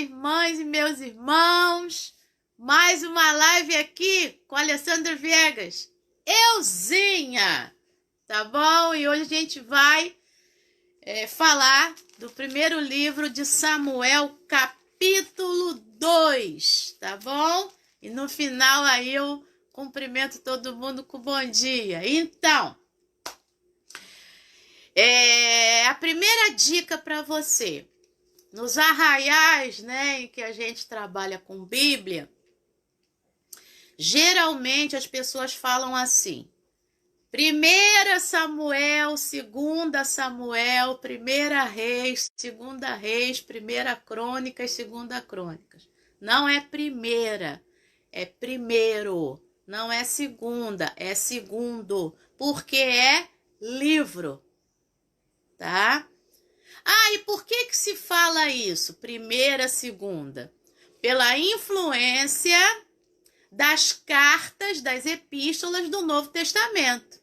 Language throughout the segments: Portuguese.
irmãs e meus irmãos, mais uma live aqui com a Alessandra Viegas, euzinha, tá bom? E hoje a gente vai falar do primeiro livro de Samuel, capítulo 2, tá bom? E no final aí eu cumprimento todo mundo com bom dia. Então, a primeira dica para você, nos arraiais, né, em que a gente trabalha com Bíblia, geralmente as pessoas falam assim: 1 Samuel, 2 Samuel, 1 Reis, 2 Reis, 1 Crônicas, 2 Crônicas. Não é primeira, é primeiro. Não é segunda, é segundo. Porque é livro, tá? Ah, e por que se fala isso? Primeira, segunda? Pela influência das cartas, das epístolas do Novo Testamento.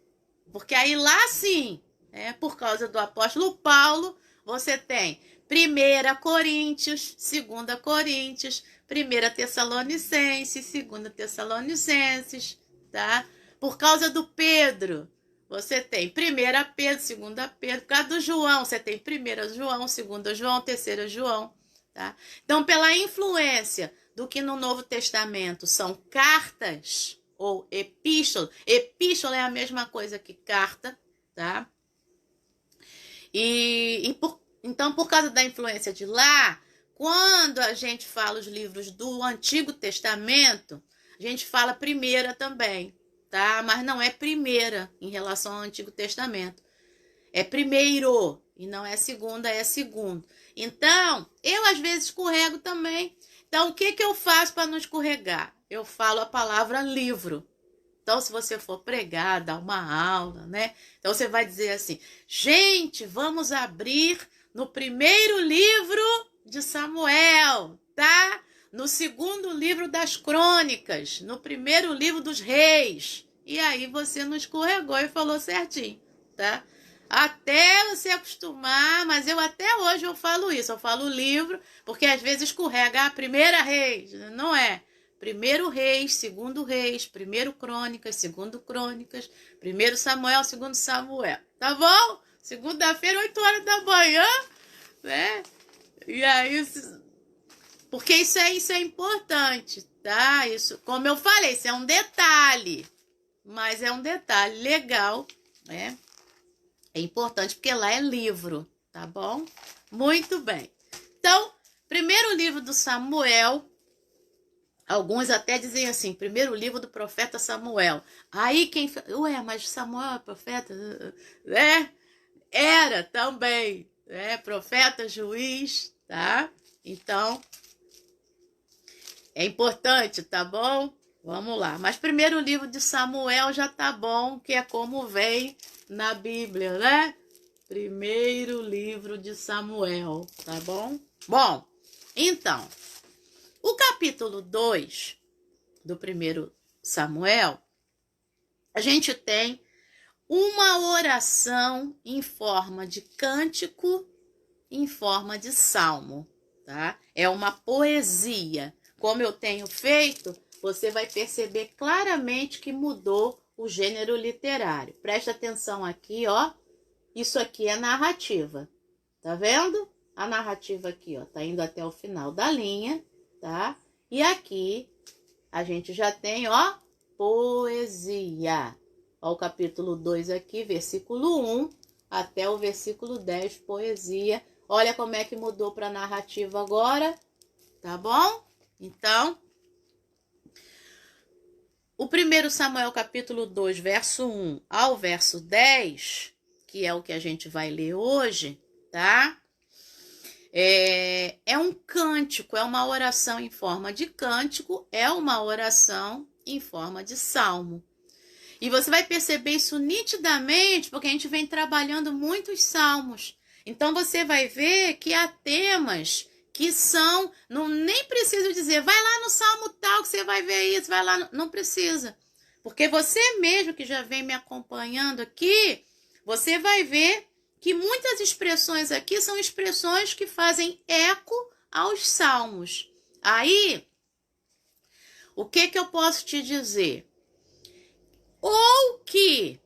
Porque aí lá sim, por causa do apóstolo Paulo, você tem 1 Coríntios, 2 Coríntios, 1 Tessalonicenses, 2 Tessalonicenses, tá? Por causa do Pedro, você tem 1 Pedro, 2 Pedro. Por causa do João, você tem 1 João, 2 João, 3 João, tá? Então, pela influência do que no Novo Testamento são cartas ou epístola. Epístola é a mesma coisa que carta, tá? Então, por causa da influência de lá, quando a gente fala os livros do Antigo Testamento, a gente fala primeira também, tá? Mas não é primeira em relação ao Antigo Testamento. É primeiro, e não é segunda, é segundo. Então, eu às vezes escorrego também. Então, o que eu faço para não escorregar? Eu falo a palavra livro. Então, se você for pregar, dar uma aula, né? Então, você vai dizer assim: gente, vamos abrir no primeiro livro de Samuel, tá? No segundo livro das Crônicas, no primeiro livro dos Reis. E aí você não escorregou e falou certinho, tá? Até você acostumar, mas até hoje eu falo isso, eu falo livro, porque às vezes escorrega a 1 Reis, não é? 1 Reis, 2 Reis, 1 Crônicas, 2 Crônicas, 1 Samuel, 2 Samuel, tá bom? Segunda-feira, 8 horas da manhã, né? E aí, porque isso é importante, tá? Isso, como eu falei, isso é um detalhe, mas é um detalhe legal, né? É importante porque lá é livro, tá bom? Muito bem. Então, primeiro livro do Samuel, alguns até dizem assim, primeiro livro do profeta Samuel. Aí quem... mas Samuel é profeta? Era também, profeta, juiz, tá? Então, é importante, tá bom? Vamos lá. Mas primeiro livro de Samuel já tá bom, que é como vem na Bíblia, né? Primeiro livro de Samuel, tá bom? Bom, então, o capítulo 2 do primeiro Samuel, a gente tem uma oração em forma de cântico, em forma de salmo, tá? É uma poesia. Como eu tenho feito, você vai perceber claramente que mudou o gênero literário. Presta atenção aqui, ó. Isso aqui é narrativa. Tá vendo? A narrativa aqui, ó, tá indo até o final da linha, tá? E aqui a gente já tem, ó, poesia. Ó, o capítulo 2 aqui, versículo 1 até o versículo 10, poesia. Olha como é que mudou para narrativa agora, tá bom? Então, o 1 Samuel capítulo 2, verso 1 ao verso 10, que é o que a gente vai ler hoje, tá? É um cântico, é uma oração em forma de cântico, é uma oração em forma de salmo. E você vai perceber isso nitidamente, porque a gente vem trabalhando muitos salmos. Então você vai ver que há temas que são, nem preciso dizer, vai lá no salmo tal que você vai ver isso, vai lá, não precisa. Porque você mesmo que já vem me acompanhando aqui, você vai ver que muitas expressões aqui são expressões que fazem eco aos salmos. Aí, o que eu posso te dizer? Ou que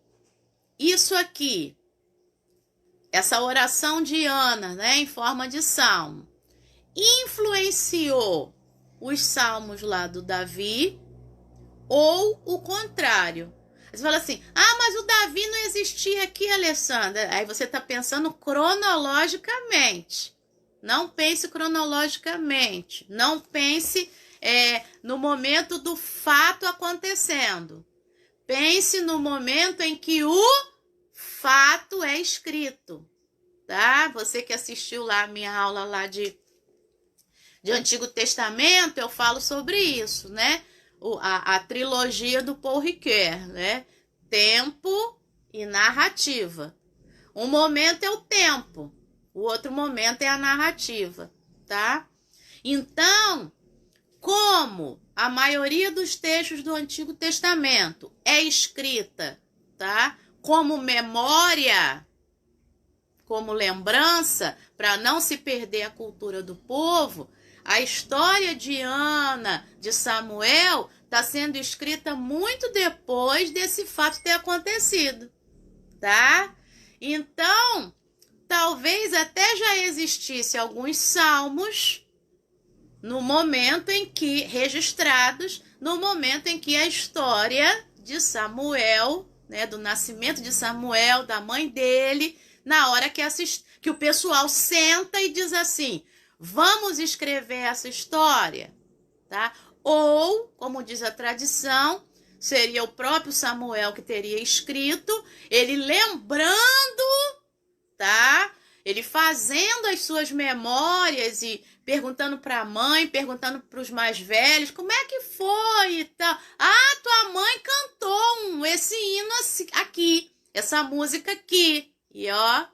isso aqui, essa oração de Ana, né, em forma de salmo, influenciou os salmos lá do Davi, ou o contrário. Você fala assim, mas o Davi não existia aqui, Alessandra. Aí você está pensando cronologicamente. Não pense cronologicamente. Não pense no momento do fato acontecendo. Pense no momento em que o fato é escrito. Tá? Você que assistiu lá a minha aula lá de Antigo Testamento, eu falo sobre isso, né? A trilogia do Paul Ricoeur, né? Tempo e narrativa. Um momento é o tempo, o outro momento é a narrativa, tá? Então, como a maioria dos textos do Antigo Testamento é escrita, tá? Como memória, como lembrança, para não se perder a cultura do povo, a história de Ana, de Samuel, está sendo escrita muito depois desse fato ter acontecido, tá? Então, talvez até já existisse alguns salmos no momento em que, registrados, no momento em que a história de Samuel, né, do nascimento de Samuel, da mãe dele, na hora que o pessoal senta e diz assim, vamos escrever essa história, tá? Ou, como diz a tradição, seria o próprio Samuel que teria escrito, ele lembrando, tá? Ele fazendo as suas memórias e perguntando para a mãe, perguntando para os mais velhos, como é que foi e tal. Tua mãe cantou esse hino aqui, essa música aqui. E ó,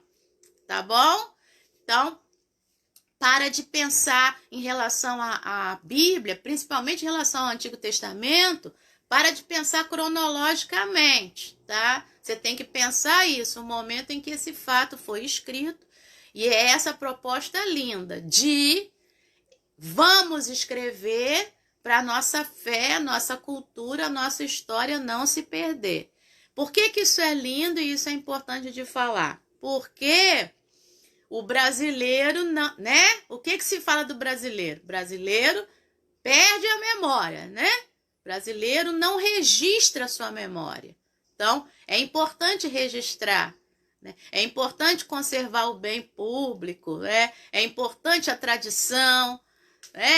tá bom? Então, para de pensar em relação à Bíblia, principalmente em relação ao Antigo Testamento, para de pensar cronologicamente, tá? Você tem que pensar isso, o momento em que esse fato foi escrito, e é essa proposta linda de vamos escrever para nossa fé, nossa cultura, nossa história não se perder. Por que isso é lindo e isso é importante de falar? Porque o brasileiro, não, né? O que se fala do brasileiro? Brasileiro perde a memória, né? Brasileiro não registra a sua memória. Então, é importante registrar, né? É importante conservar o bem público, né? É importante a tradição,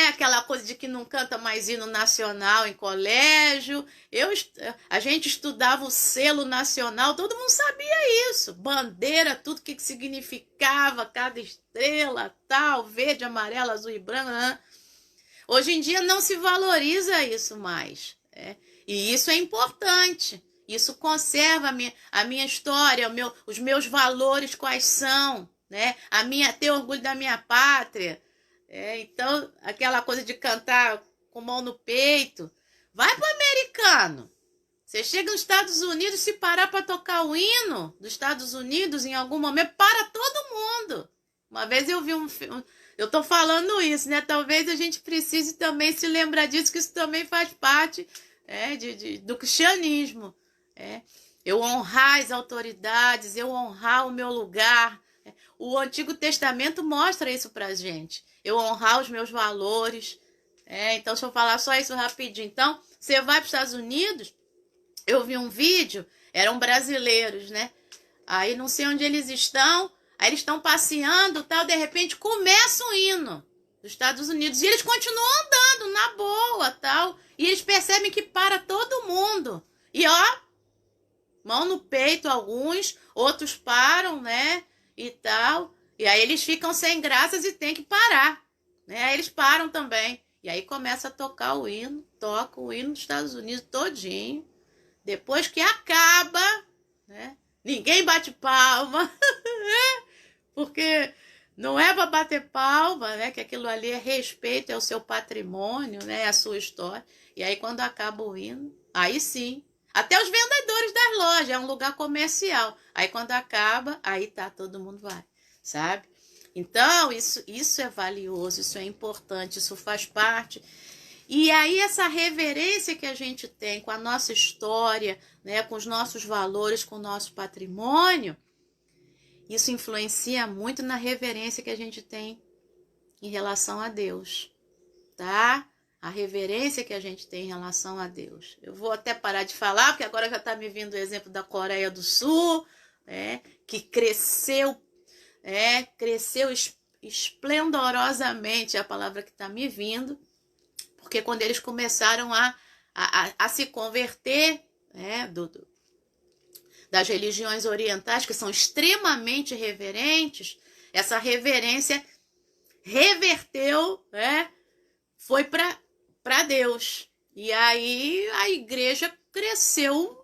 aquela coisa de que não canta mais hino nacional em colégio. A gente estudava o selo nacional, todo mundo sabia isso. Bandeira, tudo que significava cada estrela, tal, verde, amarelo, azul e branco. Né? Hoje em dia não se valoriza isso mais. E isso é importante. Isso conserva a minha história, os meus valores quais são, né? Ter orgulho da minha pátria. Então, aquela coisa de cantar com mão no peito. Vai pro americano. Você chega nos Estados Unidos, se parar para tocar o hino dos Estados Unidos, em algum momento, para todo mundo. Uma vez eu vi um filme, eu tô falando isso, né? Talvez a gente precise também se lembrar disso, que isso também faz parte do cristianismo. Eu honrar as autoridades, eu honrar o meu lugar. O Antigo Testamento mostra isso pra gente. Eu honrar os meus valores. Então, deixa eu falar só isso rapidinho. Então, você vai para os Estados Unidos, eu vi um vídeo, eram brasileiros, né? Aí não sei onde eles estão, aí eles estão passeando, tal, de repente começa um hino dos Estados Unidos e eles continuam andando na boa, tal, e eles percebem que para todo mundo. E ó, mão no peito alguns, outros param, né? E tal. E aí eles ficam sem graças e tem que parar, né? Aí eles param também. E aí começa a tocar o hino, toca o hino dos Estados Unidos todinho. Depois que acaba, né? Ninguém bate palma, porque não é para bater palma, né? Que aquilo ali é respeito, é o seu patrimônio, né? É a sua história. E aí quando acaba o hino, aí sim. Até os vendedores das lojas, é um lugar comercial. Aí quando acaba, aí tá, todo mundo vai, sabe? Então, isso é valioso, isso é importante, isso faz parte. E aí essa reverência que a gente tem com a nossa história, né, com os nossos valores, com o nosso patrimônio, isso influencia muito na reverência que a gente tem em relação a Deus, tá? A reverência que a gente tem em relação a Deus. Eu vou até parar de falar, porque agora já está me vindo o exemplo da Coreia do Sul, né, que cresceu esplendorosamente, é a palavra que está me vindo, porque quando eles começaram a se converter, né, das religiões orientais, que são extremamente reverentes, essa reverência reverteu, né, foi para Deus. E aí a igreja cresceu,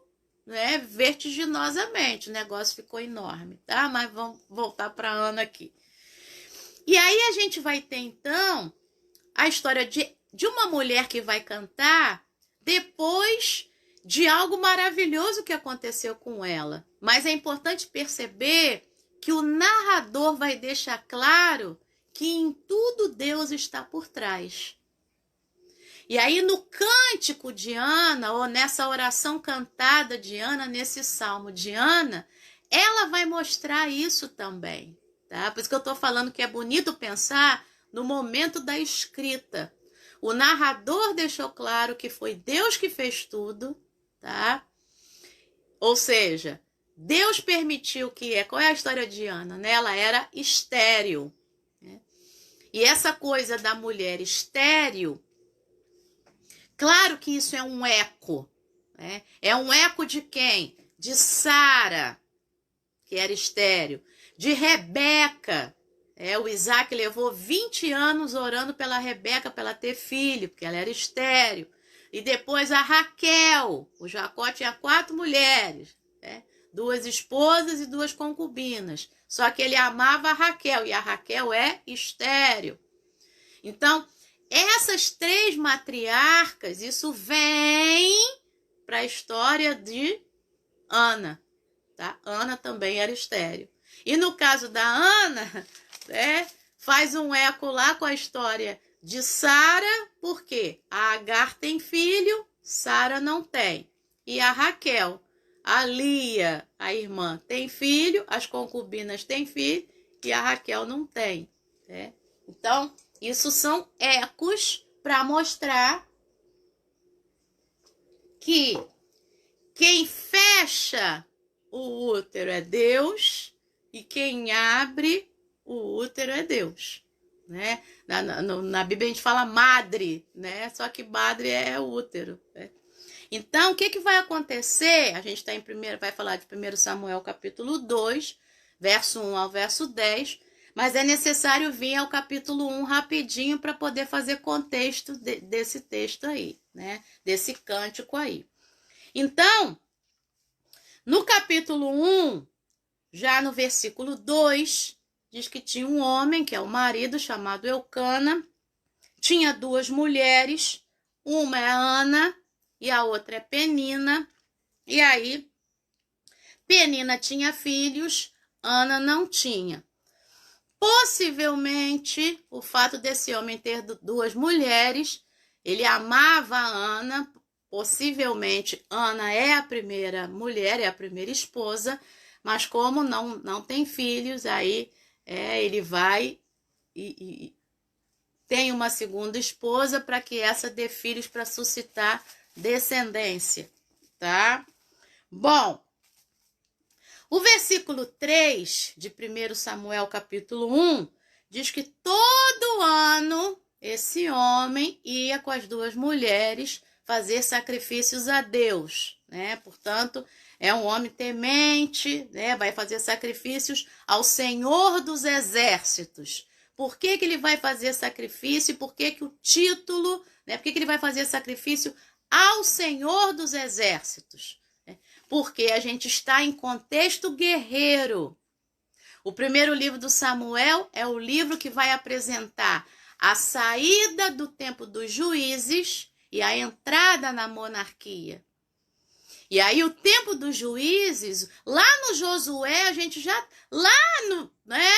né, vertiginosamente, o negócio ficou enorme, tá? Mas vamos voltar para Ana aqui. E aí a gente vai ter, então, a história de uma mulher que vai cantar depois de algo maravilhoso que aconteceu com ela. Mas é importante perceber que o narrador vai deixar claro que em tudo Deus está por trás. E aí no cântico de Ana, ou nessa oração cantada de Ana, nesse salmo de Ana, ela vai mostrar isso também, tá? Por isso que eu estou falando que é bonito pensar no momento da escrita. O narrador deixou claro que foi Deus que fez tudo, tá? Ou seja, Deus permitiu que... Qual é a história de Ana, né? Ela era estéril, né? E essa coisa da mulher estéril, claro que isso é um eco, né? É um eco de quem? De Sara, que era estéril. De Rebeca. O Isaac levou 20 anos orando pela Rebeca para ela ter filho, porque ela era estéril. E depois a Raquel. O Jacó tinha 4 mulheres, né? 2 esposas e 2 concubinas. Só que ele amava a Raquel, e a Raquel é estéril. Então, essas 3 matriarcas, isso vem para a história de Ana, tá? Ana também era estéril. E no caso da Ana, né, faz um eco lá com a história de Sara, porque a Agar tem filho, Sara não tem. E a Raquel, a Lia, a irmã, tem filho, as concubinas têm filho, e a Raquel não tem, né? Então, isso são ecos para mostrar que quem fecha o útero é Deus e quem abre o útero é Deus, né? Na Bíblia a gente fala madre, né? Só que madre é o útero, né? Então, o que vai acontecer? A gente vai falar de 1 Samuel capítulo 2, verso 1 ao verso 10, mas é necessário vir ao capítulo 1 rapidinho para poder fazer contexto desse texto aí, né? Desse cântico aí. Então, no capítulo 1, já no versículo 2, diz que tinha um homem, que é o marido, chamado Eucana, tinha 2 mulheres, uma é Ana e a outra é Penina, e aí Penina tinha filhos, Ana não tinha. Possivelmente, o fato desse homem ter 2 mulheres, ele amava a Ana, possivelmente Ana é a primeira mulher, é a primeira esposa, mas como não tem filhos, aí ele vai e tem uma segunda esposa para que essa dê filhos para suscitar descendência, tá? Bom, o versículo 3 de 1 Samuel capítulo 1 diz que todo ano esse homem ia com as 2 mulheres fazer sacrifícios a Deus, né? Portanto, é um homem temente, né? Vai fazer sacrifícios ao Senhor dos Exércitos. Por que ele vai fazer sacrifício? E por que o título, né? Por que ele vai fazer sacrifício ao Senhor dos Exércitos? Porque a gente está em contexto guerreiro. O primeiro livro do Samuel é o livro que vai apresentar a saída do tempo dos juízes e a entrada na monarquia. E aí o tempo dos juízes, lá no Josué, a gente já, lá no, né,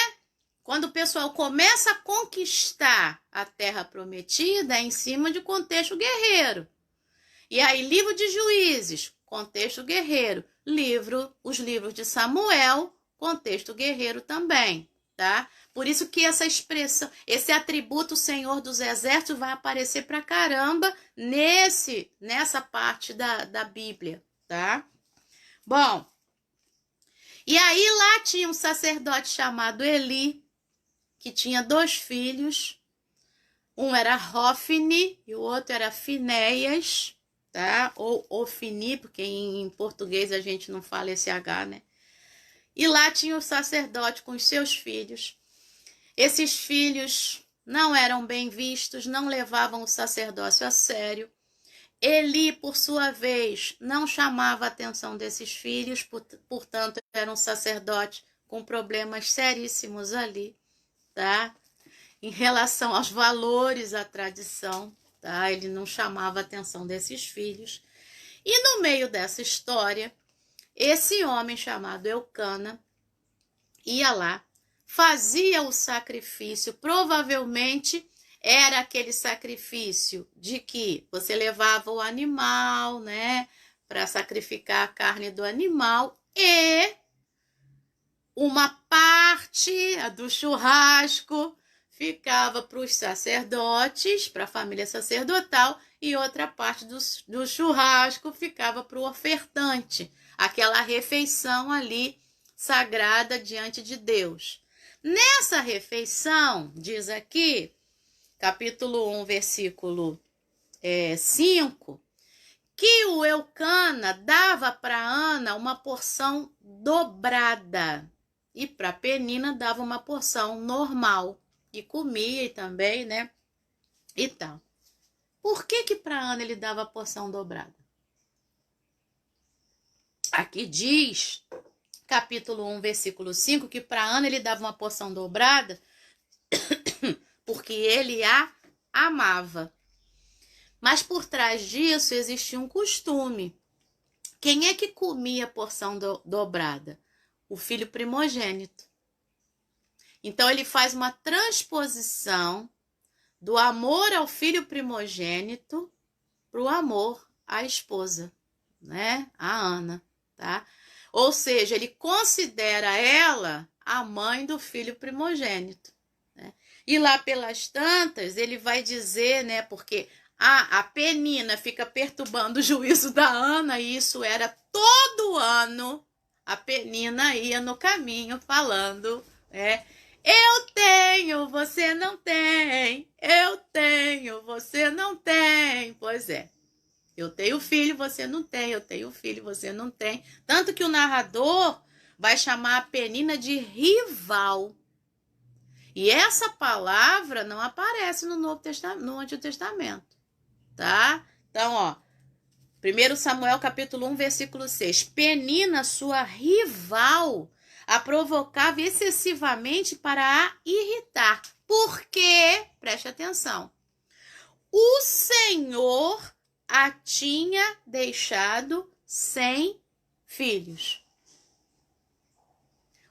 quando o pessoal começa a conquistar a terra prometida, é em cima de contexto guerreiro. E aí, livro de Juízes, contexto guerreiro. Os livros de Samuel, contexto guerreiro também, tá? Por isso que essa expressão, esse atributo Senhor dos Exércitos vai aparecer pra caramba nessa parte da Bíblia, tá? Bom, e aí lá tinha um sacerdote chamado Eli, que tinha 2 filhos. Um era Hofni e o outro era Finéias, tá? Ou Ofni, porque em português a gente não fala esse H, né? E lá tinha o sacerdote com os seus filhos. Esses filhos não eram bem vistos, não levavam o sacerdócio a sério. Eli, por sua vez, não chamava a atenção desses filhos, portanto, era um sacerdote com problemas seríssimos ali, tá? Em relação aos valores, à tradição, tá? Ele não chamava a atenção desses filhos. E no meio dessa história, esse homem chamado Eucana ia lá, fazia o sacrifício, provavelmente era aquele sacrifício de que você levava o animal, né, para sacrificar a carne do animal e uma parte do churrasco ficava para os sacerdotes, para a família sacerdotal, e outra parte do churrasco ficava para o ofertante, aquela refeição ali sagrada diante de Deus. Nessa refeição, diz aqui, capítulo 1, versículo 5, que o Eucana dava para Ana uma porção dobrada e para Penina dava uma porção normal, e comia e também, né, e tal. Por que para Ana ele dava a porção dobrada? Aqui diz, capítulo 1, versículo 5, que para Ana ele dava uma porção dobrada porque ele a amava. Mas por trás disso existia um costume. Quem é que comia a porção dobrada? O filho primogênito. Então ele faz uma transposição do amor ao filho primogênito para o amor à esposa, né? A Ana, tá? Ou seja, ele considera ela a mãe do filho primogênito, né? E lá pelas tantas ele vai dizer, né? Porque a Penina fica perturbando o juízo da Ana, e isso era todo ano. A Penina ia no caminho falando, né? Eu tenho, você não tem. Eu tenho, você não tem. Pois é. Eu tenho filho, você não tem. Eu tenho filho, você não tem. Tanto que o narrador vai chamar a Penina de rival. E essa palavra não aparece no Antigo Testamento, tá? Então, ó, 1 Samuel capítulo 1, versículo 6. Penina, sua rival, a provocava excessivamente para a irritar. Porque, preste atenção, o Senhor a tinha deixado sem filhos.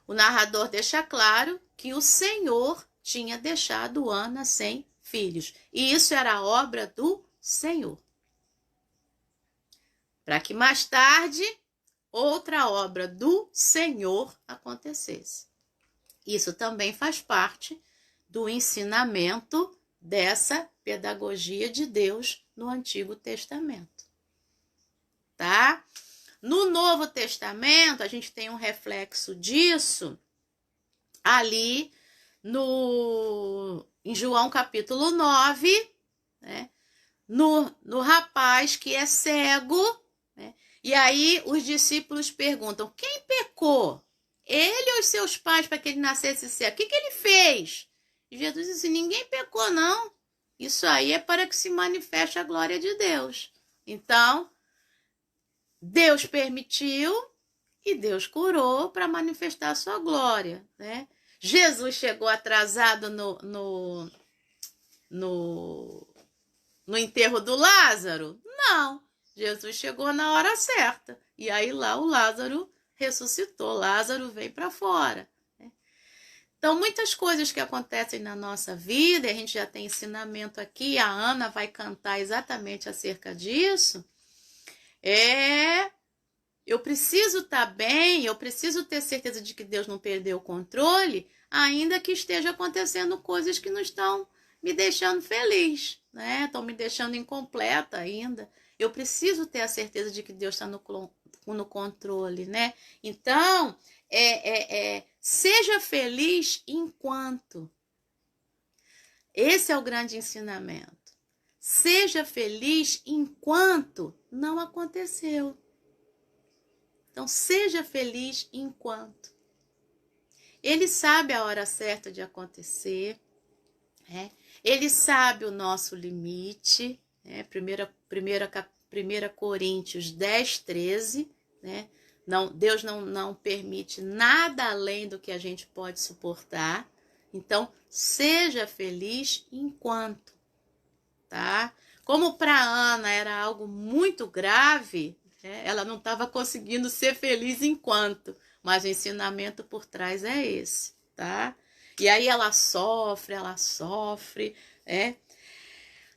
O narrador deixa claro que o Senhor tinha deixado Ana sem filhos. E isso era obra do Senhor. Para que mais tarde outra obra do Senhor acontecesse. Isso também faz parte do ensinamento dessa pedagogia de Deus no Antigo Testamento, tá? No Novo Testamento, a gente tem um reflexo disso ali em João capítulo 9, né? No rapaz que é cego, né? E aí os discípulos perguntam, quem pecou? Ele ou os seus pais para que ele nascesse cego? O que ele fez? E Jesus disse, ninguém pecou não. Isso aí é para que se manifeste a glória de Deus. Então, Deus permitiu e Deus curou para manifestar a sua glória, né? Jesus chegou atrasado no enterro do Lázaro? Não. Jesus chegou na hora certa. E aí lá o Lázaro ressuscitou. Lázaro veio para fora. Então, muitas coisas que acontecem na nossa vida, a gente já tem ensinamento aqui, a Ana vai cantar exatamente acerca disso, eu preciso estar bem, eu preciso ter certeza de que Deus não perdeu o controle, ainda que esteja acontecendo coisas que não estão me deixando feliz, né? Estão me deixando incompleta ainda. Eu preciso ter a certeza de que Deus está no controle, né? Então, seja feliz enquanto. Esse é o grande ensinamento. Seja feliz enquanto não aconteceu. Então, seja feliz enquanto. Ele sabe a hora certa de acontecer, né? Ele sabe o nosso limite, né? 1 Coríntios 10, 13, né? Não, Deus não permite nada além do que a gente pode suportar. Então, seja feliz enquanto, tá? Como para Ana era algo muito grave, né? Ela não estava conseguindo ser feliz enquanto, mas o ensinamento por trás é esse, tá? E aí ela sofre, né?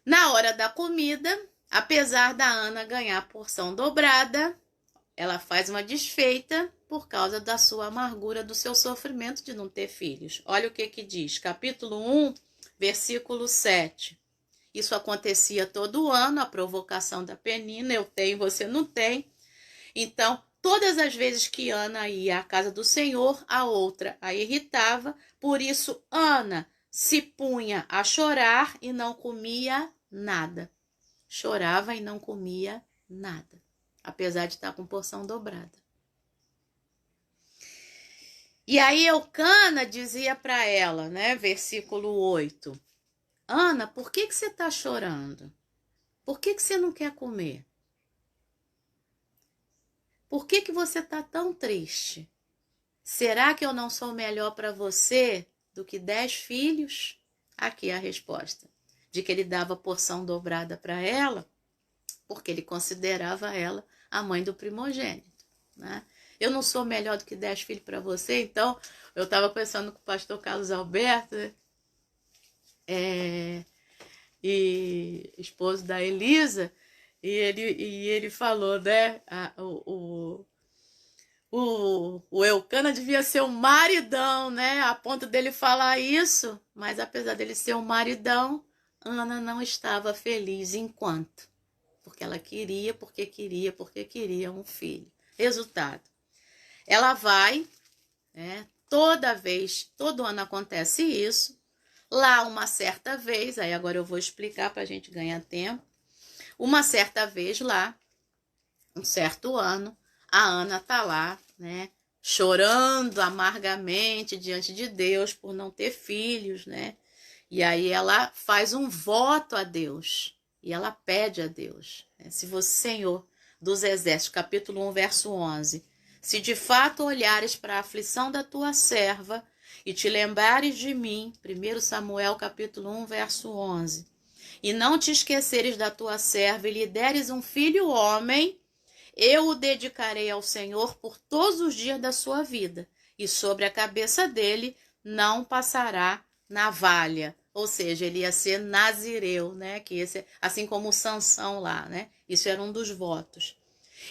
Na hora da comida, apesar da Ana ganhar porção dobrada, ela faz uma desfeita por causa da sua amargura, do seu sofrimento de não ter filhos. Olha o que diz, capítulo 1, versículo 7. Isso acontecia todo ano, a provocação da Penina, eu tenho, você não tem. Então, todas as vezes que Ana ia à casa do Senhor, a outra a irritava, por isso Ana se punha a chorar e não comia nada. Chorava e não comia nada, apesar de estar com porção dobrada. E aí Eucana dizia para ela, né, versículo 8, Ana, por que você está chorando? Por que você não quer comer? Por que você está tão triste? Será que eu não sou melhor para você do que 10 filhos? Aqui é a resposta. De que ele dava porção dobrada para ela, porque ele considerava ela a mãe do primogênito, né? Eu não sou melhor do que 10 filhos para você, então eu estava pensando com o pastor Carlos Alberto, e esposo da Elisa, e ele falou, né? O Eucana devia ser um maridão, né? A ponto dele falar isso, mas apesar dele ser um maridão, Ana não estava feliz enquanto. Porque ela queria, porque queria um filho. Resultado, ela vai, né? Todo ano acontece isso. Lá uma certa vez, aí agora eu vou explicar para a gente ganhar tempo. Uma certa vez lá, um certo ano, a Ana tá lá, né, chorando amargamente diante de Deus por não ter filhos, né? E aí ela faz um voto a Deus e ela pede a Deus, né? Se você, Senhor dos Exércitos, capítulo 1, verso 11, se de fato olhares para a aflição da tua serva e te lembrares de mim, 1 Samuel, capítulo 1, verso 11, e não te esqueceres da tua serva e lhe deres um filho homem, eu o dedicarei ao Senhor por todos os dias da sua vida, e sobre a cabeça dele não passará navalha. Ou seja, ele ia ser nazireu, né? Que esse, assim como Sansão lá, né? Isso era um dos votos.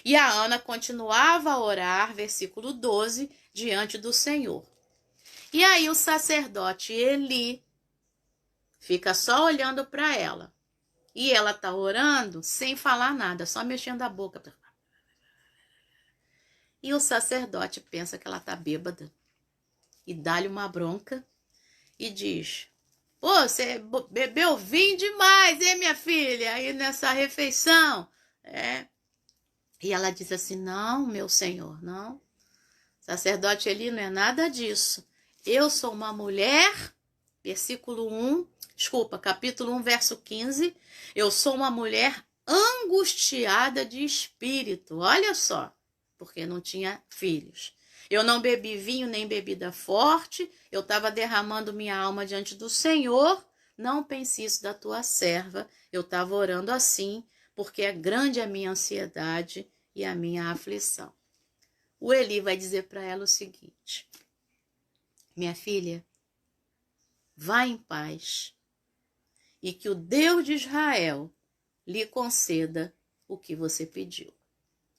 E a Ana continuava a orar, versículo 12, diante do Senhor. E aí o sacerdote Eli fica só olhando para ela. E ela tá orando sem falar nada, só mexendo a boca. E o sacerdote pensa que ela tá bêbada e dá-lhe uma bronca e diz: pô, você bebeu vinho demais, hein, minha filha? Aí nessa refeição. E ela diz assim: não, meu senhor, não. Sacerdote Eli, não é nada disso. Eu sou uma mulher, capítulo 1, verso 15. Eu sou uma mulher angustiada de espírito. Olha só, porque não tinha filhos. Eu não bebi vinho nem bebida forte. Eu estava derramando minha alma diante do Senhor. Não pense isso da tua serva. Eu estava orando assim, porque é grande a minha ansiedade e a minha aflição. O Eli vai dizer para ela o seguinte: minha filha, vá em paz e que o Deus de Israel lhe conceda o que você pediu.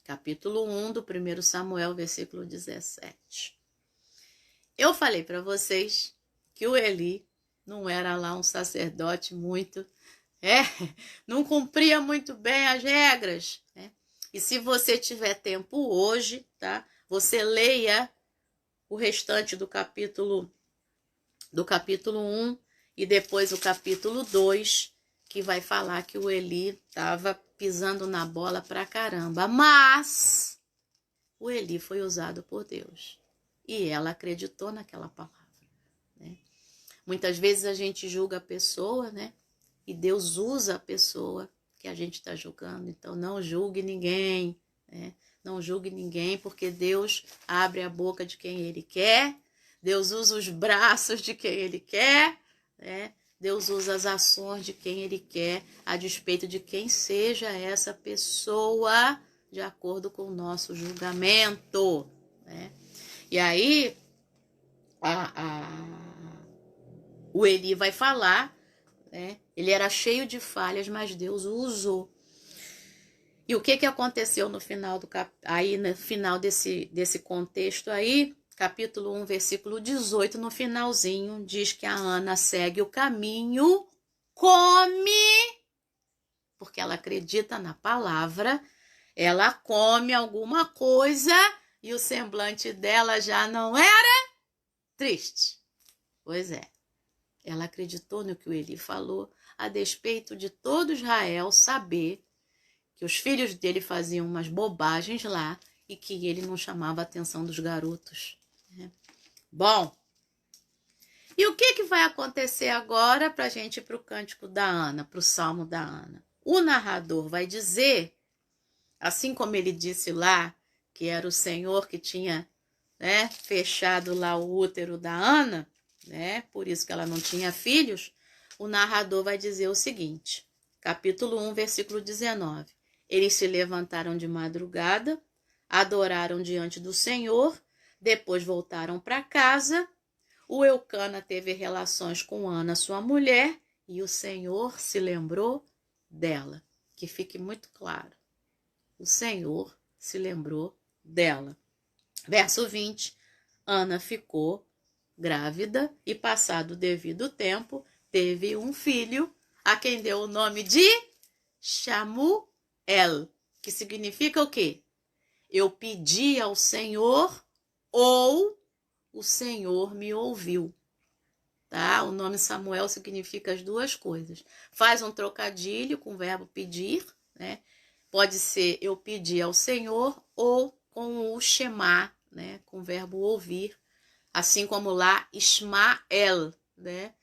Capítulo 1 do 1 Samuel, versículo 17. Eu falei para vocês que o Eli não era lá um sacerdote muito, não cumpria muito bem as regras, né? E se você tiver tempo hoje, tá? Você leia o restante do capítulo 1 e depois o capítulo 2, que vai falar que o Eli estava pisando na bola pra caramba. Mas o Eli foi usado por Deus e ela acreditou naquela palavra, né? Muitas vezes a gente julga a pessoa, né? E Deus usa a pessoa que a gente está julgando. Então não julgue ninguém, né? Não julgue ninguém, porque Deus abre a boca de quem Ele quer, Deus usa os braços de quem Ele quer, né? Deus usa as ações de quem Ele quer, a despeito de quem seja essa pessoa, de acordo com o nosso julgamento, né? E aí, o Eli vai falar, né? Ele era cheio de falhas, mas Deus o usou. E o que aconteceu no final no final desse contexto aí, capítulo 1, versículo 18, no finalzinho, diz que a Ana segue o caminho, come, porque ela acredita na palavra, ela come alguma coisa e o semblante dela já não era triste. Pois é, ela acreditou no que o Eli falou, a despeito de todo Israel saber que os filhos dele faziam umas bobagens lá e que ele não chamava a atenção dos garotos, né? Bom, e o que vai acontecer agora para a gente ir para o cântico da Ana, para o salmo da Ana? O narrador vai dizer, assim como ele disse lá, que era o Senhor que tinha, né, fechado lá o útero da Ana, né, por isso que ela não tinha filhos, o narrador vai dizer o seguinte, capítulo 1, versículo 19. Eles se levantaram de madrugada, adoraram diante do Senhor, depois voltaram para casa. O Eucana teve relações com Ana, sua mulher, e o Senhor se lembrou dela. Que fique muito claro. O Senhor se lembrou dela. Verso 20. Ana ficou grávida e, passado o devido tempo, teve um filho, a quem deu o nome de Samuel, que significa o quê? Eu pedi ao Senhor ou o Senhor me ouviu. Tá? O nome Samuel significa as duas coisas. Faz um trocadilho com o verbo pedir, né? Pode ser eu pedi ao Senhor ou com o Shema, né? Com o verbo ouvir. Assim como lá Ismael, né?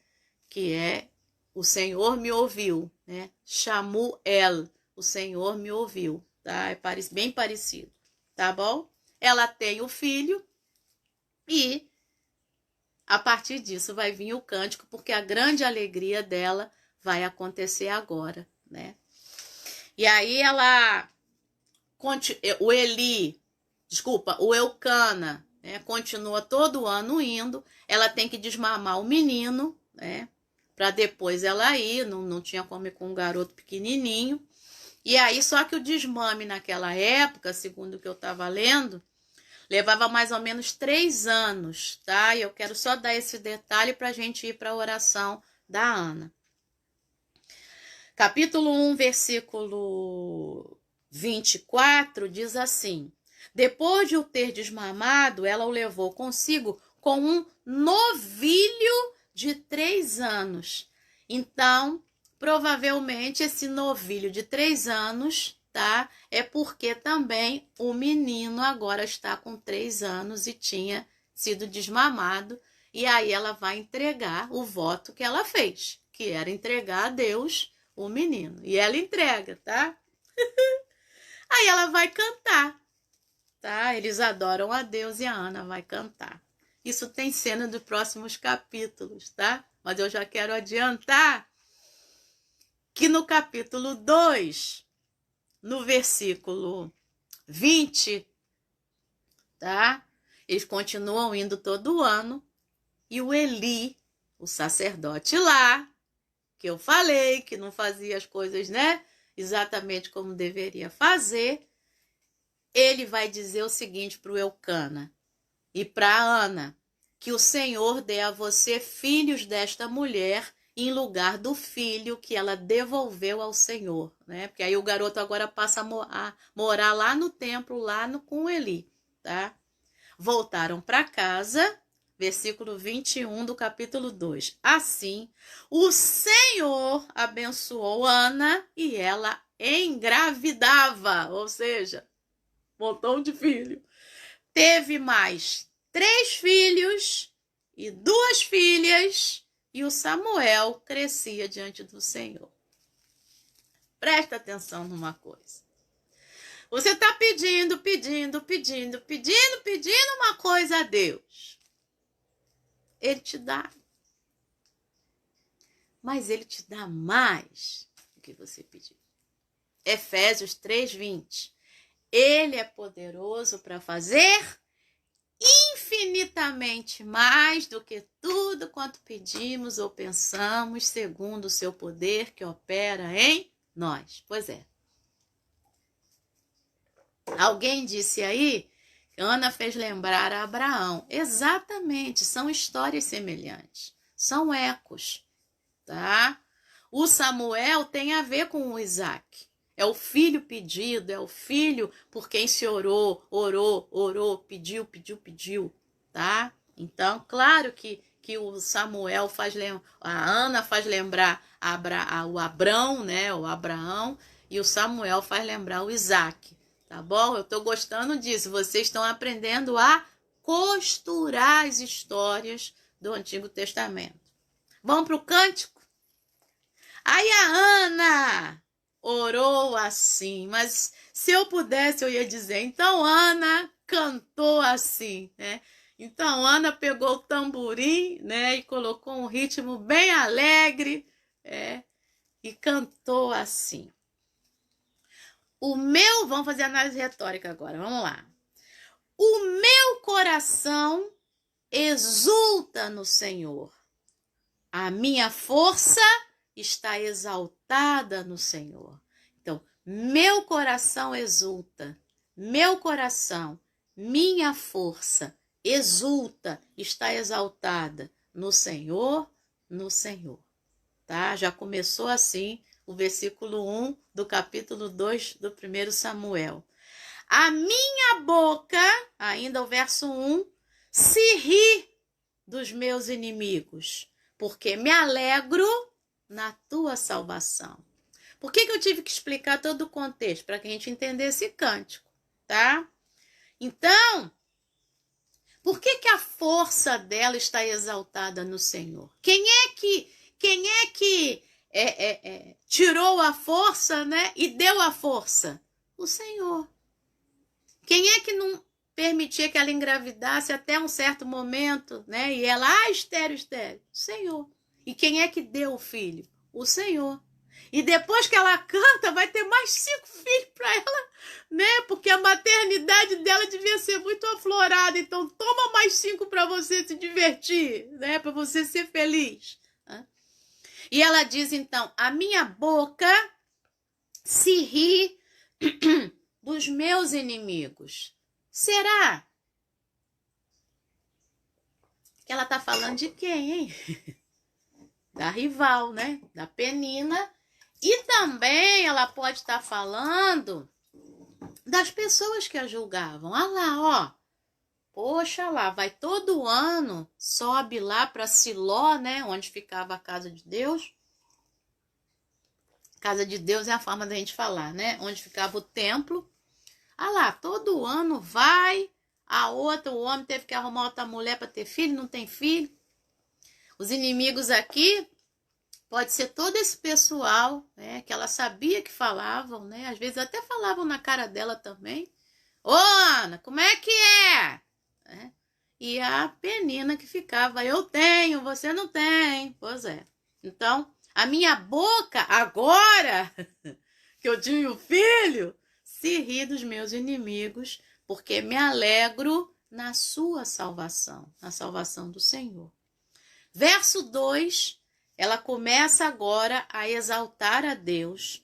Que é o Senhor me ouviu, né? Shamuel, o Senhor me ouviu, tá? É bem parecido, tá bom? Ela tem o filho e a partir disso vai vir o cântico, porque a grande alegria dela vai acontecer agora, né? E aí o Eucana, né, continua todo ano indo, ela tem que desmamar o menino, né? Para depois ela ir, não tinha como ir com um garoto pequenininho. E aí, só que o desmame naquela época, segundo o que eu estava lendo, levava mais ou menos 3 anos, tá? E eu quero só dar esse detalhe para a gente ir para a oração da Ana. Capítulo 1, versículo 24, diz assim: depois de o ter desmamado, ela o levou consigo com um novilho de 3 anos. Então, provavelmente, esse novilho de 3 anos, tá? É porque também o menino agora está com 3 anos e tinha sido desmamado. E aí ela vai entregar o voto que ela fez, que era entregar a Deus o menino. E ela entrega, tá? Aí ela vai cantar, tá? Eles adoram a Deus e a Ana vai cantar. Isso tem cena dos próximos capítulos, tá? Mas eu já quero adiantar que no capítulo 2, no versículo 20, tá? Eles continuam indo todo ano e o Eli o sacerdote lá, que eu falei que não fazia as coisas, né, exatamente como deveria fazer, ele vai dizer o seguinte para o Eucana e para Ana, que o Senhor dê a você filhos desta mulher em lugar do filho que ela devolveu ao Senhor, né? Porque aí o garoto agora passa a morar lá no templo, com Eli, tá? Voltaram para casa, versículo 21 do capítulo 2. Assim, o Senhor abençoou Ana e ela engravidava, ou seja, montão de filho. Teve mais 3 filhos e 2 filhas, e o Samuel crescia diante do Senhor. Presta atenção numa coisa. Você está pedindo uma coisa a Deus. Ele te dá. Mas ele te dá mais do que você pediu. Efésios 3:20. Ele é poderoso para fazer infinitamente mais do que tudo quanto pedimos ou pensamos, segundo o seu poder que opera em nós. Pois é. Alguém disse aí que Ana fez lembrar a Abraão. Exatamente, são histórias semelhantes, são ecos, tá? O Samuel tem a ver com o Isaac. É o filho pedido, é o filho por quem se orou, pediu, tá? Então, claro que o Samuel a Ana faz lembrar o Abrão, né? O Abraão, e o Samuel faz lembrar o Isaac, tá bom? Eu tô gostando disso. Vocês estão aprendendo a costurar as histórias do Antigo Testamento. Vamos pro cântico? Aí a Ana orou assim, mas se eu pudesse eu ia dizer, então Ana cantou assim, né? Então Ana pegou o tamborim, né, e colocou um ritmo bem alegre, e cantou assim. Vamos fazer análise retórica agora, vamos lá. O meu coração exulta no Senhor. A minha força está exaltada no Senhor. Então, meu coração exulta, meu coração, minha força exulta, está exaltada no Senhor, tá? Já começou assim o versículo 1 do capítulo 2 do 1 Samuel. A minha boca, ainda o verso 1, se ri dos meus inimigos, porque me alegro na tua salvação. Por que eu tive que explicar todo o contexto? Para que a gente entendesse esse cântico, tá? Então, por que a força dela está exaltada no Senhor? Quem é que tirou a força, né? E deu a força? O Senhor. Quem é que não permitia que ela engravidasse até um certo momento, né? E ela, estéril. O Senhor. E quem é que deu o filho? O Senhor. E depois que ela canta, vai ter mais 5 filhos para ela, né? Porque a maternidade dela devia ser muito aflorada. Então, toma mais 5 para você se divertir, né? Para você ser feliz. E ela diz, então, a minha boca se ri dos meus inimigos. Será que ela está falando de quem, hein? Da rival, né? Da Penina. E também ela pode estar falando das pessoas que a julgavam. Ah lá, ó. Poxa lá, vai todo ano, sobe lá para Siló, né? Onde ficava a casa de Deus. Casa de Deus é a forma da gente falar, né? Onde ficava o templo. Ah lá, todo ano vai, o homem teve que arrumar outra mulher para ter filho, não tem filho. Os inimigos aqui, pode ser todo esse pessoal, né, que ela sabia que falavam, né, às vezes até falavam na cara dela também. Ô, Ana, como é que é? E a Penina que ficava, eu tenho, você não tem. Pois é. Então, a minha boca, agora que eu tinha o filho, se ri dos meus inimigos, porque me alegro na sua salvação, na salvação do Senhor. Verso 2, ela começa agora a exaltar a Deus.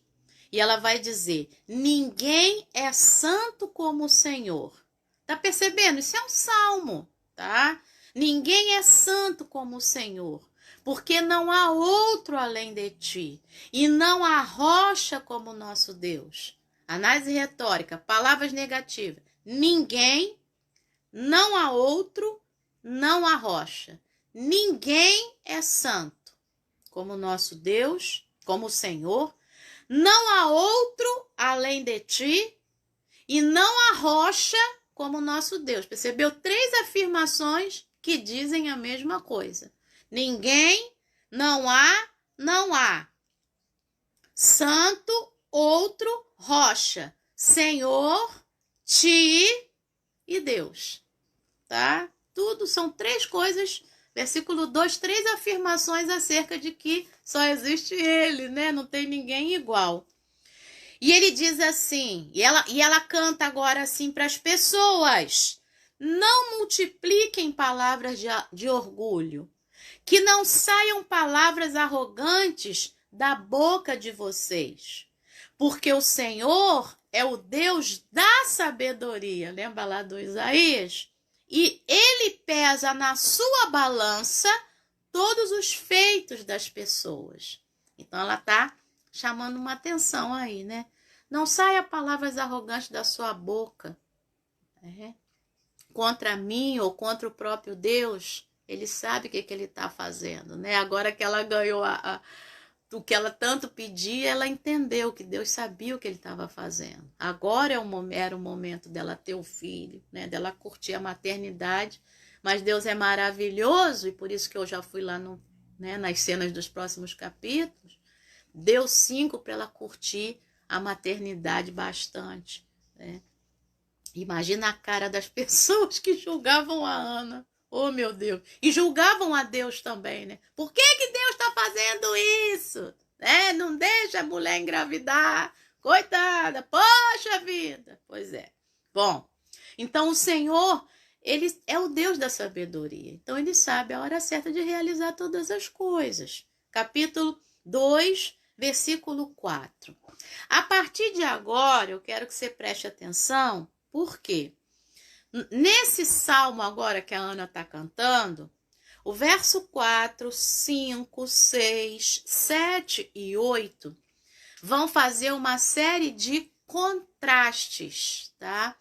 E ela vai dizer, ninguém é santo como o Senhor. Tá percebendo? Isso é um salmo, tá? Ninguém é santo como o Senhor, porque não há outro além de ti, e não há rocha como o nosso Deus. Análise retórica, palavras negativas. Ninguém, não há outro, não há rocha. Ninguém é santo como o nosso Deus, como o Senhor. Não há outro além de ti, e não há rocha como o nosso Deus. Percebeu? 3 afirmações que dizem a mesma coisa. Ninguém, não há. Santo, outro, rocha. Senhor, ti e Deus. Tá? Tudo são 3 coisas. Versículo 2, 3 afirmações acerca de que só existe ele, né? Não tem ninguém igual. E ele diz assim, e ela canta agora assim para as pessoas: não multipliquem palavras de orgulho, que não saiam palavras arrogantes da boca de vocês, porque o Senhor é o Deus da sabedoria. Lembra lá do Isaías? E ele pesa na sua balança todos os feitos das pessoas. Então ela está chamando uma atenção aí, né? Não saia palavras arrogantes da sua boca, né? Contra mim ou contra o próprio Deus. Ele sabe o que ele está fazendo, né? Agora que ela ganhou o que ela tanto pedia, ela entendeu que Deus sabia o que ele estava fazendo. Agora era o momento dela ter o filho, né? Dela curtir a maternidade. Mas Deus é maravilhoso, e por isso que eu já fui lá nas cenas dos próximos capítulos. Deu 5 para ela curtir a maternidade bastante, né? Imagina a cara das pessoas que julgavam a Ana. Oh, meu Deus. E julgavam a Deus também, né? Por que Deus está fazendo isso? Não deixa a mulher engravidar. Coitada. Poxa vida. Pois é. Bom, então o Senhor, ele é o Deus da sabedoria. Então ele sabe a hora certa de realizar todas as coisas. Capítulo 2, versículo 4. A partir de agora, eu quero que você preste atenção. Por quê? Nesse salmo agora que a Ana está cantando, o verso 4, 5, 6, 7 e 8 vão fazer uma série de contrastes, tá?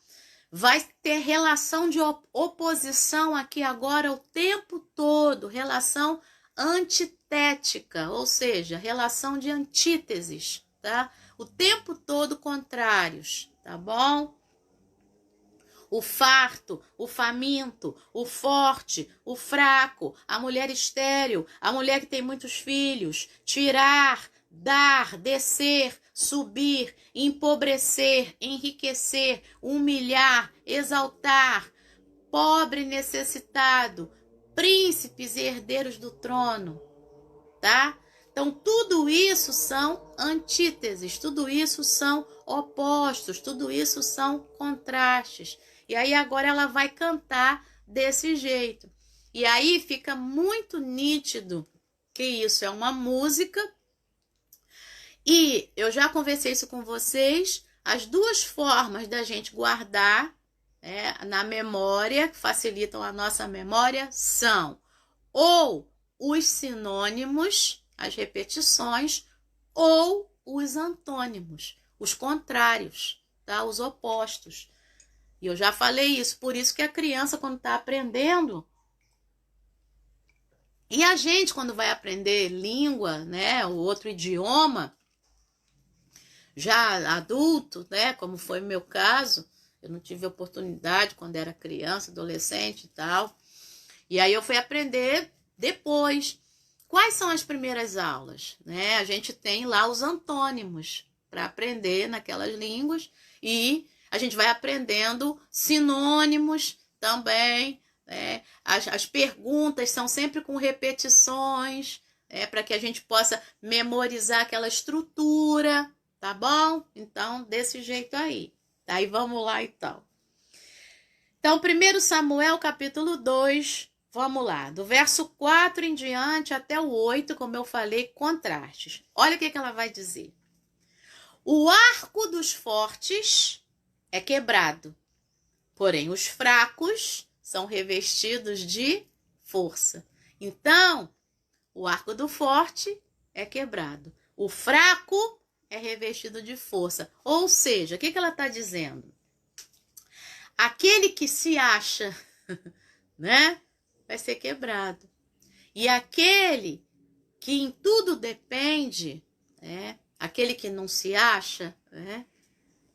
Vai ter relação de oposição aqui agora o tempo todo, relação antitética, ou seja, relação de antíteses, tá? O tempo todo contrários, tá bom? O farto, o faminto, o forte, o fraco, a mulher estéril, a mulher que tem muitos filhos, tirar, dar, descer, subir, empobrecer, enriquecer, humilhar, exaltar, pobre, necessitado, príncipes e herdeiros do trono, tá? Então, tudo isso são antíteses, tudo isso são opostos, tudo isso são contrastes. E aí agora ela vai cantar desse jeito. E aí fica muito nítido que isso é uma música. E eu já conversei isso com vocês. As 2 formas da gente guardar na memória, que facilitam a nossa memória, são ou os sinônimos, as repetições, ou os antônimos, os contrários, tá? Os opostos. E eu já falei isso, por isso que a criança, quando está aprendendo, e a gente, quando vai aprender língua, né, o outro idioma, já adulto, né, como foi o meu caso, eu não tive oportunidade quando era criança, adolescente e tal, e aí eu fui aprender depois. Quais são as primeiras aulas? Né? A gente tem lá os antônimos para aprender naquelas línguas, e a gente vai aprendendo sinônimos também, né? As perguntas são sempre com repetições, para que a gente possa memorizar aquela estrutura, tá bom? Então, desse jeito aí. Aí vamos lá então. Então, 1 Samuel capítulo 2, vamos lá, do verso 4 em diante até o 8, como eu falei, contrastes. Olha o que ela vai dizer. O arco dos fortes é quebrado, porém os fracos são revestidos de força. Então, o arco do forte é quebrado. O fraco é revestido de força. Ou seja, o que ela está dizendo? Aquele que se acha, né, vai ser quebrado. E aquele que em tudo depende, né, aquele que não se acha, né,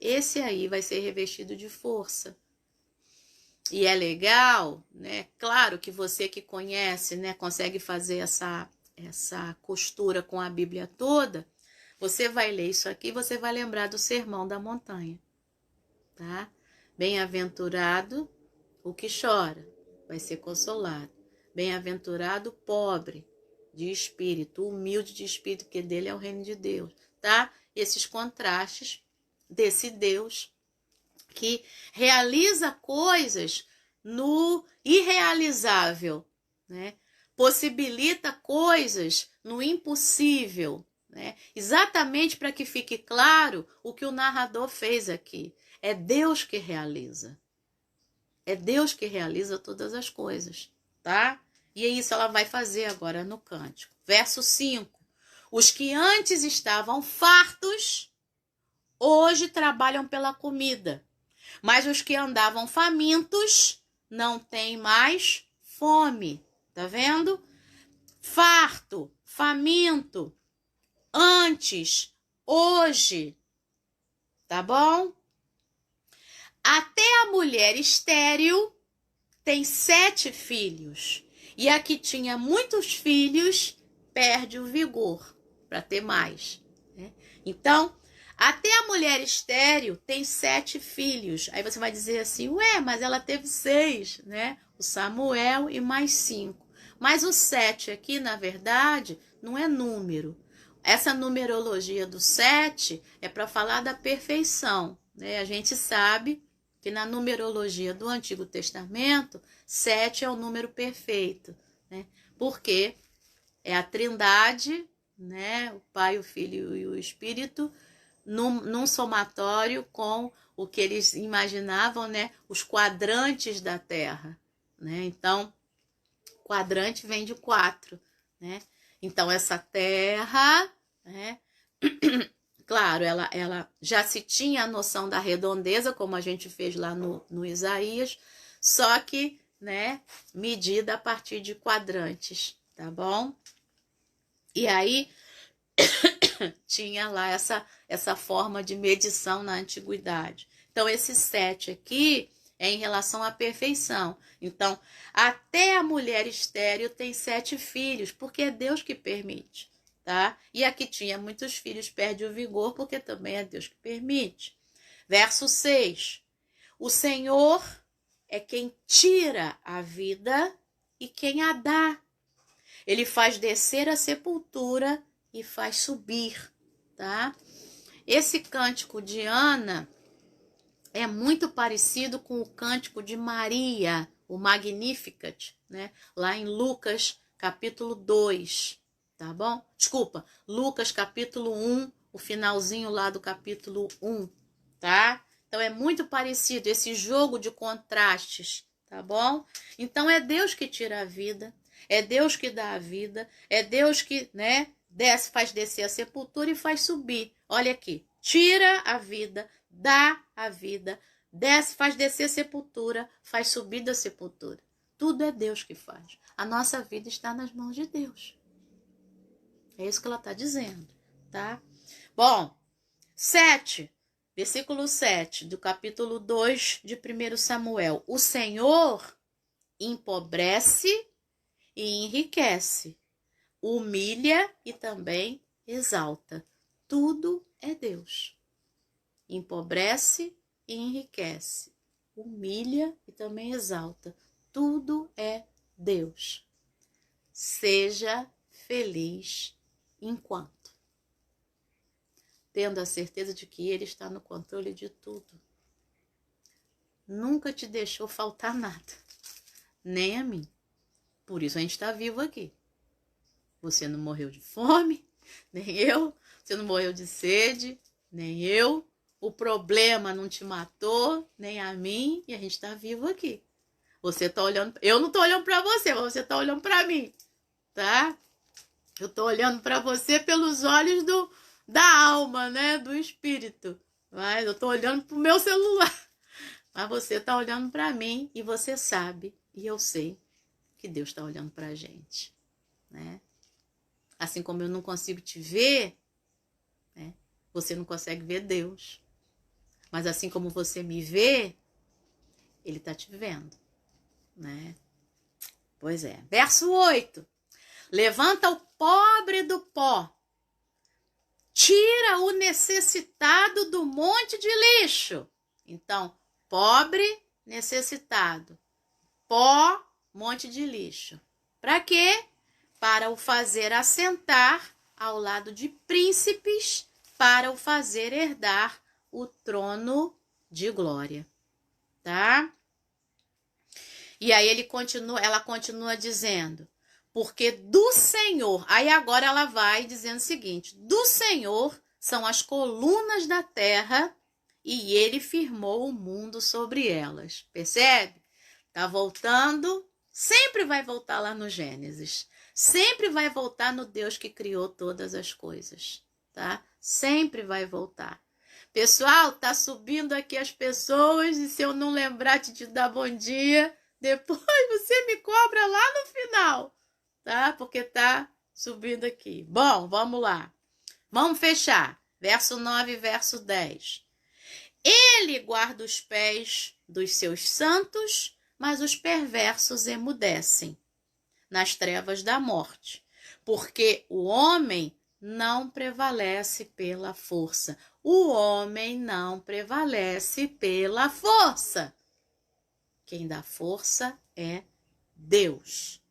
esse aí vai ser revestido de força. E é legal, né? Claro que você que conhece, né, consegue fazer essa costura com a Bíblia toda. Você vai ler isso aqui, você vai lembrar do Sermão da Montanha, tá? Bem-aventurado o que chora, vai ser consolado. Bem-aventurado o pobre de espírito, humilde de espírito, que dele é o reino de Deus, tá? Esses contrastes desse Deus que realiza coisas no irrealizável, né? Possibilita coisas no impossível, né? Exatamente para que fique claro o que o narrador fez aqui. É Deus que realiza. É Deus que realiza todas as coisas, tá? E é isso ela vai fazer agora no cântico. Verso 5. Os que antes estavam fartos, hoje trabalham pela comida. Mas os que andavam famintos não têm mais fome. Tá vendo? Farto, faminto, antes, hoje. Tá bom? Até a mulher estéril tem 7 filhos. E a que tinha muitos filhos perde o vigor para ter mais, né? Então, até a mulher estéril tem 7 filhos. Aí você vai dizer assim, ué, mas ela teve 6, né? O Samuel e mais 5. Mas o 7 aqui, na verdade, não é número. Essa numerologia do 7 é para falar da perfeição, né? A gente sabe que na numerologia do Antigo Testamento, 7 é o número perfeito, né? Porque é a Trindade, né? O Pai, o Filho e o Espírito, num somatório com o que eles imaginavam, né? Os quadrantes da Terra, né? Então, quadrante vem de 4, né? Então, essa Terra, né? Claro, ela já se tinha a noção da redondeza, como a gente fez lá no Isaías, só que, né, medida a partir de quadrantes, tá bom? E aí, tinha lá essa forma de medição na antiguidade. Então, esse 7 aqui é em relação à perfeição. Então, até a mulher estéril tem 7 filhos, porque é Deus que permite. Tá? E a que tinha muitos filhos perde o vigor, porque também é Deus que permite. Verso 6. O Senhor é quem tira a vida e quem a dá. Ele faz descer a sepultura e faz subir, tá? Esse cântico de Ana é muito parecido com o cântico de Maria, o Magnificat, né? Lá em Lucas, capítulo 2. Tá bom? Desculpa, Lucas capítulo 1, o finalzinho lá do capítulo 1, tá? Então é muito parecido esse jogo de contrastes, tá bom? Então é Deus que tira a vida, é Deus que dá a vida, é Deus que, né, faz descer a sepultura e faz subir. Olha aqui, tira a vida, dá a vida, faz descer a sepultura, faz subir da sepultura. Tudo é Deus que faz. A nossa vida está nas mãos de Deus. É isso que ela está dizendo, tá? Bom, 7, versículo 7 do capítulo 2 de 1 Samuel. O Senhor empobrece e enriquece, humilha e também exalta. Tudo é Deus. Empobrece e enriquece, humilha e também exalta. Tudo é Deus. Seja feliz enquanto, tendo a certeza de que Ele está no controle de tudo. Nunca te deixou faltar nada, nem a mim. Por isso a gente está vivo aqui. Você não morreu de fome, nem eu. Você não morreu de sede, nem eu. O problema não te matou, nem a mim. E a gente está vivo aqui. Você está olhando... Eu não estou olhando para você, mas você está olhando para mim. Tá? Eu estou olhando para você pelos olhos da alma, né? Do espírito. Mas eu estou olhando para o meu celular. Mas você está olhando para mim e você sabe, e eu sei, que Deus está olhando para a gente. Né? Assim como eu não consigo te ver, né? Você não consegue ver Deus. Mas assim como você me vê, Ele está te vendo. Né? Pois é. Verso 8. Levanta o pobre do pó. Tira o necessitado do monte de lixo. Então, pobre, necessitado. Pó, monte de lixo. Para quê? Para o fazer assentar ao lado de príncipes, para o fazer herdar o trono de glória. Tá? E aí ela continua dizendo, porque do Senhor, aí agora ela vai dizendo o seguinte, do Senhor são as colunas da terra e ele firmou o mundo sobre elas. Percebe? Tá voltando, sempre vai voltar lá no Gênesis. Sempre vai voltar no Deus que criou todas as coisas, tá? Sempre vai voltar. Pessoal, tá subindo aqui as pessoas e se eu não lembrar de te dar bom dia, depois você me cobra lá no final, tá? Porque tá subindo aqui. Bom, vamos lá. Vamos fechar. Verso 9 e verso 10. Ele guarda os pés dos seus santos, mas os perversos emudecem nas trevas da morte, porque o homem não prevalece pela força. O homem não prevalece pela força. Quem dá força é Deus.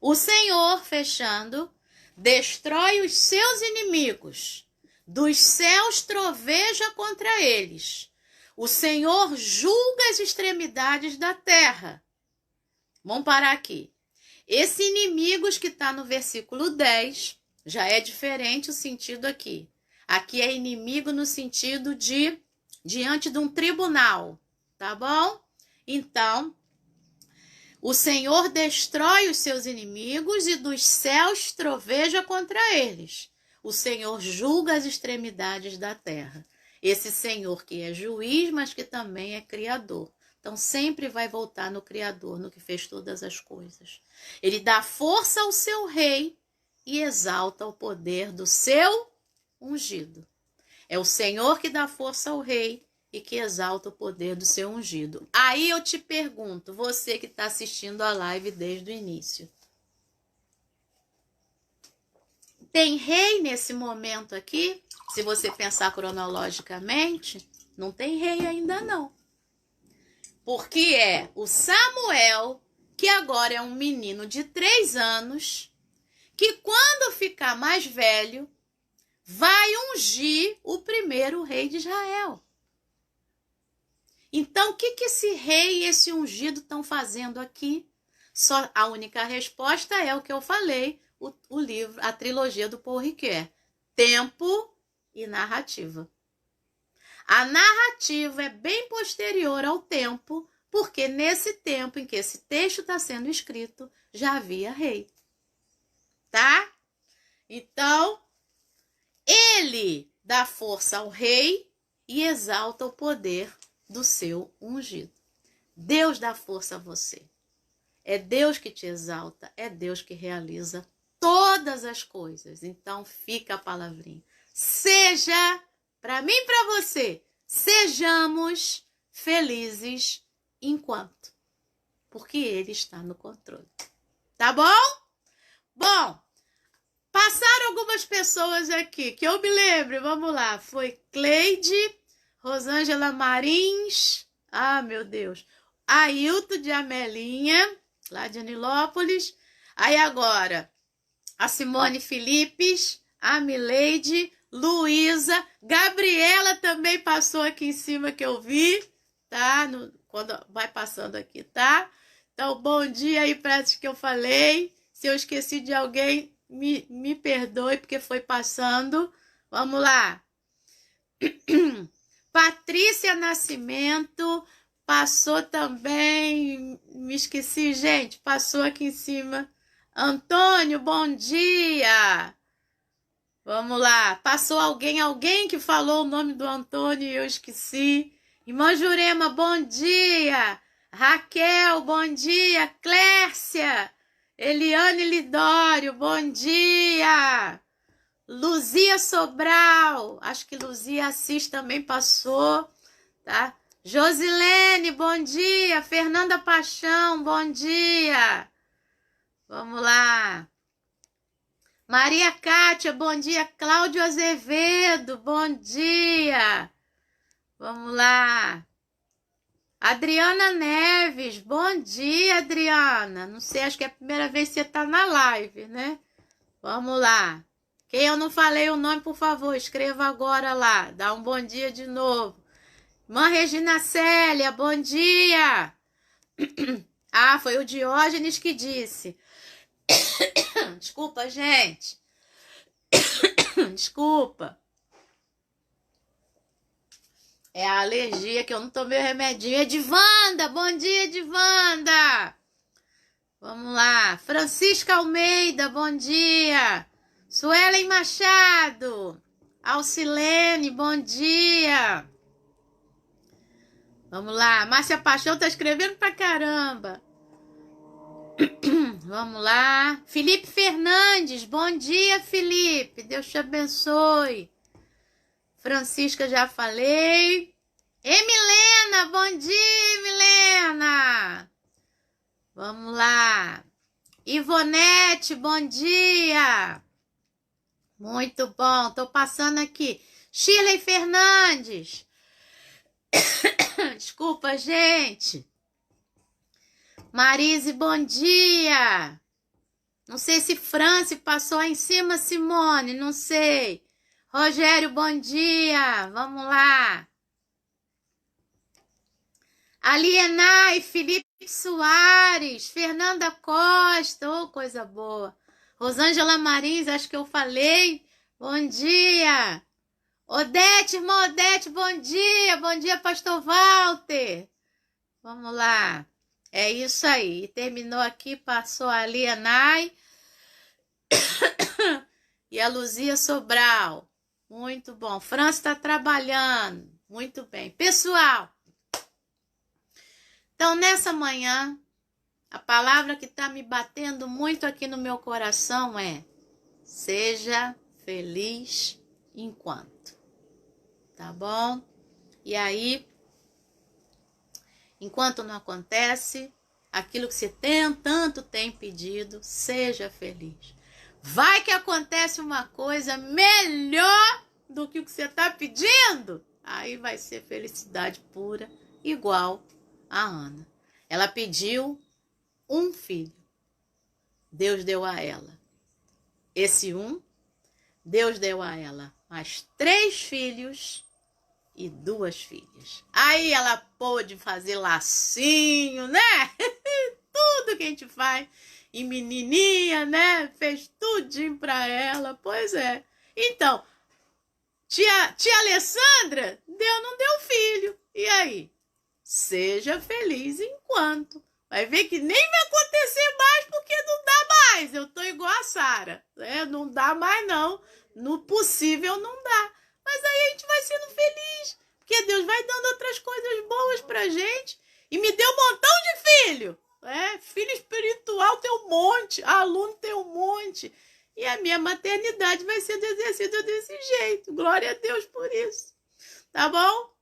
O Senhor, fechando, destrói os seus inimigos. Dos céus troveja contra eles. O Senhor julga as extremidades da terra. Vamos parar aqui. Esse inimigos que está no versículo 10, já é diferente o sentido aqui. Aqui é inimigo no sentido de diante de um tribunal, tá bom? Então, o Senhor destrói os seus inimigos e dos céus troveja contra eles. O Senhor julga as extremidades da terra. Esse Senhor que é juiz, mas que também é criador. Então, sempre vai voltar no Criador, no que fez todas as coisas. Ele dá força ao seu rei e exalta o poder do seu ungido. É o Senhor que dá força ao rei e que exalta o poder do seu ungido. Aí eu te pergunto, você que está assistindo a live desde o início. Tem rei nesse momento aqui? Se você pensar cronologicamente, não tem rei ainda não. Porque é o Samuel, que agora é um menino de 3 anos, que quando ficar mais velho, vai ungir o primeiro rei de Israel. Então, o que esse rei e esse ungido estão fazendo aqui? Só a única resposta é o que eu falei, o livro, a trilogia do Paul Ricoeur. Tempo e narrativa. A narrativa é bem posterior ao tempo, porque nesse tempo em que esse texto está sendo escrito, já havia rei. Tá? Então, ele dá força ao rei e exalta o poder do seu ungido. Deus dá força a você. É Deus que te exalta, é Deus que realiza todas as coisas. Então, fica a palavrinha. Seja, para mim e para você, sejamos felizes enquanto. Porque Ele está no controle. Tá bom? Bom, passaram algumas pessoas aqui, que eu me lembro, vamos lá. Foi Cleide, Rosângela Marins, meu Deus, Ailton de Amelinha, lá de Anilópolis. Aí agora, a Simone Filipes, a Mileide, Luísa, Gabriela também passou aqui em cima que eu vi, tá? Quando vai passando aqui, tá? Então, bom dia aí para as que eu falei. Se eu esqueci de alguém, me perdoe, porque foi passando. Vamos lá. Patrícia Nascimento passou também. Me esqueci, gente. Passou aqui em cima. Antônio, bom dia. Vamos lá. Passou alguém que falou o nome do Antônio e eu esqueci. Irmã Jurema, bom dia. Raquel, bom dia. Clércia. Eliane Lidório, bom dia. Luzia Sobral, acho que Luzia Assis também passou, tá? Josilene, bom dia. Fernanda Paixão, bom dia. Vamos lá. Maria Cátia, bom dia. Cláudio Azevedo, bom dia. Vamos lá. Adriana Neves, bom dia, Adriana. Não sei, acho que é a primeira vez que você tá na live, né? Vamos lá. Quem eu não falei o nome, por favor, escreva agora lá. Dá um bom dia de novo. Irmã Regina Célia, bom dia. Ah, foi o Diógenes que disse. Desculpa, gente. Desculpa. É a alergia que eu não tomei o remedinho. Edivanda, bom dia, Edivanda. Vamos lá. Francisca Almeida, bom dia. Suelen Machado. Alcilene, bom dia. Vamos lá. Márcia Paixão tá escrevendo pra caramba. Vamos lá. Felipe Fernandes, bom dia, Felipe. Deus te abençoe. Francisca, já falei. Emilena, bom dia, Emilena. Vamos lá. Ivonete, bom dia. Muito bom, tô passando aqui. Shirley Fernandes. Desculpa, gente. Marise, bom dia. Não sei se Franci passou aí em cima, Simone, não sei. Rogério, bom dia. Vamos lá. Alienai, Felipe Soares, Fernanda Costa, oh, coisa boa. Rosângela Marins, acho que eu falei. Bom dia. Odete, irmã Odete, bom dia. Bom dia, pastor Walter. Vamos lá. É isso aí. Terminou aqui, passou a Alienai e a Luzia Sobral. Muito bom. França está trabalhando. Muito bem. Pessoal, então nessa manhã, a palavra que está me batendo muito aqui no meu coração é: seja feliz enquanto. Tá bom? E aí, enquanto não acontece aquilo que você tanto tem pedido, seja feliz. Vai que acontece uma coisa melhor do que o que você está pedindo, aí vai ser felicidade pura, igual a Ana. Ela pediu um filho. Deus deu a ela. Esse um, Deus deu a ela mais 3 filhos e 2 filhas. Aí ela pôde fazer lacinho, né? Tudo que a gente faz. E menininha, né? Fez tudinho pra ela. Pois é. Então, tia Alessandra, não deu filho. E aí? Seja feliz enquanto. Vai ver que nem vai acontecer mais, porque não dá mais. Eu tô igual a Sara, né? Não dá mais, não. No possível, não dá. Mas aí a gente vai sendo feliz, porque Deus vai dando outras coisas boas pra gente. E me deu um montão de filho. Filho espiritual tem um monte, aluno tem um monte. E a minha maternidade vai sendo exercida desse jeito. Glória a Deus por isso. Tá bom?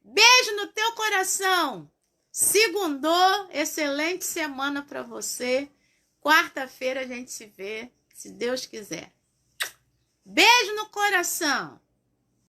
Beijo no teu coração. Segundou, excelente semana para você. Quarta-feira a gente se vê, se Deus quiser. Beijo no coração.